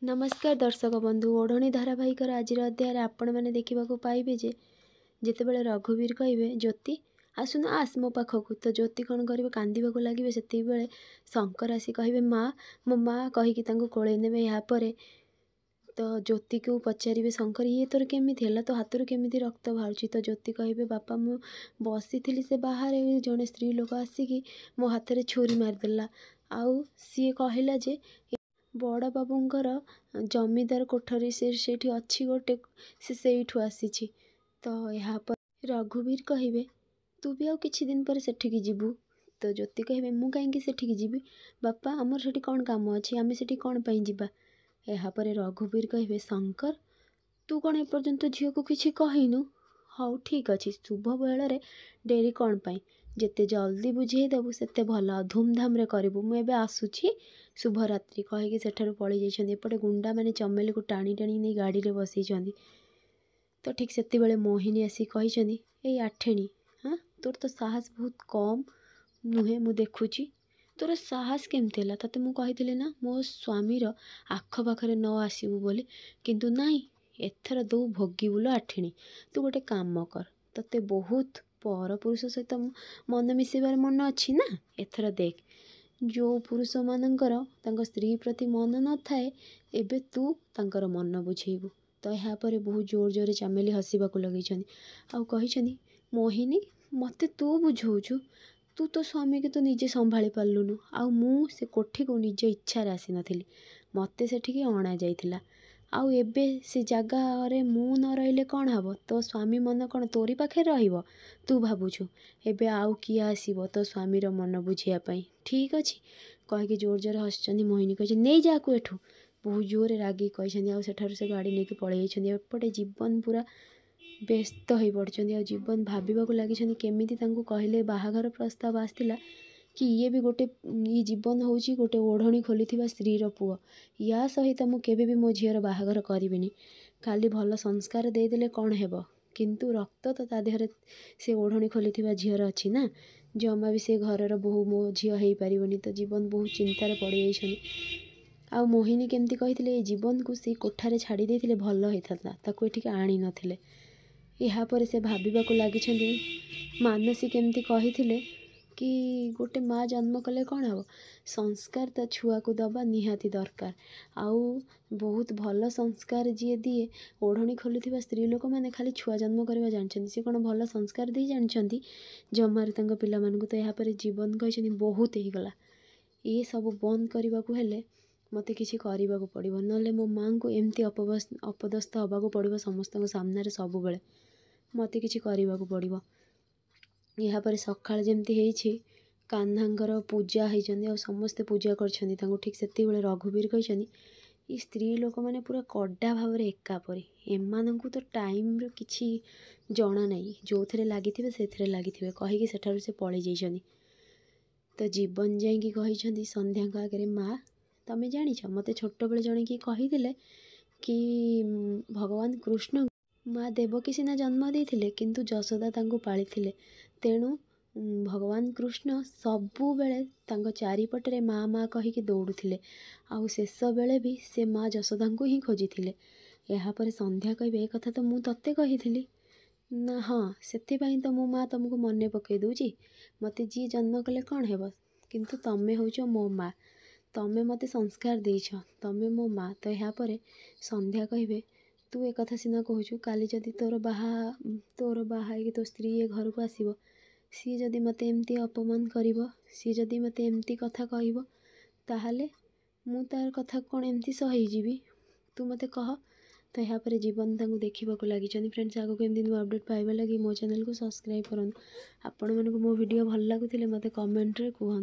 नमस्कार दर्शक बंधु ओढ़णी धारावाहिकर आज अध्याय आपण मैंने देखा पाइबे जे जितेबाला रघुवीर कहे ज्योति आसुन आस मो पाखक तो ज्योति कौन करेंगे कांदीबा को लगे से बेले शंकर आसी कहे माँ मो माँ कहीकि कोड़े ने यापर तो ज्योति को पचारे शंकर ये तोर केमी है तो हाथ केमी रक्त बाहर तो ज्योति कहे बापा मु बसी थी से बाहर जड़े स्त्री लोक आसिकी मो हाथ में छुरी मारिदेला आउ सी कहला जे बड़ बाबूंकर जमीदार कोठरी से अच्छी गोटे से आसी तो यहाँ पर रघुवीर कहे तू भी किछि दिन पर सेठिकी जीवु तो ज्योति कहे मु कहीं सेठिकी जीवी बापा आमर सेठी कौन काम अच्छी आम सेठी कौन पाई जीवा यहाँ पर रघुवीर कहे शंकर तू कौन एपर्यंत झील को किछि कहीनु हाँ ठीक अच्छे शुभ बेल डेरी कौन पाई जिते जल्दी बुझेदेबू सेते भल धूमधाम रे करू मुझे आसूची शुभरात्रि कहीकि सेठारु पलि जाइछन्ति एपटे गुंडा माने चमेली को टाणी टाणी नहीं गाड़ी रे बसई तो ठीक से बेले मोहिनी आसी कही ए आठेणी हाँ तोर तो साहस बहुत कम नुहे मु देखुची तोर साहस केमती है तते मु कही ना मो स्वामीर आखपाखे न आसबू बोली किंतु नाई एथर दो भोगीबुल आठेणी तू गोटे काम कर तते बहुत पर पुरुष सहित मन मिसेबार मन अच्छी ना एथर देख जो पुरुष मानकर तांको स्त्री प्रति मन न थाए एबे तू तांकर मन बुझेबू तो यहाँ पर बहुत जोर जोर चमेली हसवाक लगे आउ कही मोहिनी मते तू बुझौछु तू तो स्वामी के तो निजे संभाली पार्लुनु आउ मु से कोठी को निज इच्छा आसी नथिली मते सेठिकी अणा जाइथिला आउ एबे से जगार मु न रहिले कौन हम तो स्वामी मन कौन तोरी पाखे रहिबो तू भावुछु एबे आउ किए आसीबो तो स्वामीर मन बुझियापाई ठीक अच्छे कहीकि जोर जोर हसुँच मोहिनी कही नहीं जाकू एठू बहुत जोर रागी कही आउ सेठारु से गाड़ी लेके पलि जाइछन्ति एपटे जीवन पूरा व्यस्त हो पड़छन्ति आ जीवन भाविबाकू लागिछन्ति केमिति तांकू कहले बाहाघर प्रस्ताव आसतिला कि ये भी गोटे ये जीवन होची गोटे ओढ़णी खोली स्त्रीर पुओ या सहित मु केबे भी मो झीर बाहाघर करिबिनी खाली भल संस्कार देदेले कौन हेबो किंतु रक्त तो ता देहरे से ओढ़णी खोली झीर अच्छी ना जमा भी से घरर बहु मो झी हो पारिबनी तो जीवन बहुत चिंतार पड़ आ मोहिनी केमती कही जीवन को सी कोठारे छाड़ी देथिले भल होता ताकू एठिक आनी नथिले यहाँ पर से भाविबाकू लागिछन्ति मानसी केमती कही कि गोटे माँ जन्म कले कौन हम संस्कार तो छुआ को दबा निहाती दरकार आउ बहुत भल संस्कार जी दिए ओढ़णी खोलुवा स्त्री लोक मैंने खाली छुआ जन्म करवा जानते सी कौन भल संस्कार दे जानते जमार तंग पिला मानकु तो यहाँ पर जीवन कही बहुत ही गला ये सब बंद करने को हेले मते किसी करने को पड़ो ना मो माँ को एमती अपदस्थ हवाक पड़ो समस्त सामने सब बेले मते किसी करने को पड़ो यहाँ पर सकाळ जमती है कान्हांकर पूजा होती समस्ते पूजा कर ठीक से रघुवीर कही स्त्री लोक मैंने पूरा कड़ा भाव में एकापरी एमानंकु तो टाइम किछि जना नहीं जो थे लगी से लगी कहीकि सेठारु से पलि जाइछन्ति तो जीवन जाइकी कही संध्या आगे माँ तमें जानिछ मते छोट बेले जणे कि कहीदेले कि भगवान कृष्ण माँ देवकी सिना जन्म देते किंतु यशोदा तांको पाली तेणु भगवान कृष्ण सबु बेले तांको चारिपटे माँ माँ कहीकि दौड़ुथिले आउ शेष बेले भी से माँ यशोदा को ही खोजी यहाँ पर संध्या कहे एक कथा तो मु तत्ते कही ना हाँ से तो मो माँ तुमको मन पकई दूची मते जी जन्म कले कौन हेब किंतु तमें होच मो माँ तमें मते संस्कार देछ तमें मो माँ तो यहाँ पर संध्या कहे तू एक कथा सीना कहूँ काली जदि तोर बाहा तो स्त्री ये घर को आसब सी जदि मते एमती अपमान करिवो सी जदि मते एमती कथा कहब ताहले मु तार कथा कौन एमती सही जीवी तू मते कह तो यहाँ पर जीवन तांको देखा लगी फ्रेंड्स आगो एमती नुआ अपडेट पाइबा लगी मो चैनल को सब्सक्राइब करूँ आपण मानक मो वीडियो भल लगुले मते कमेंट रे कहूँ।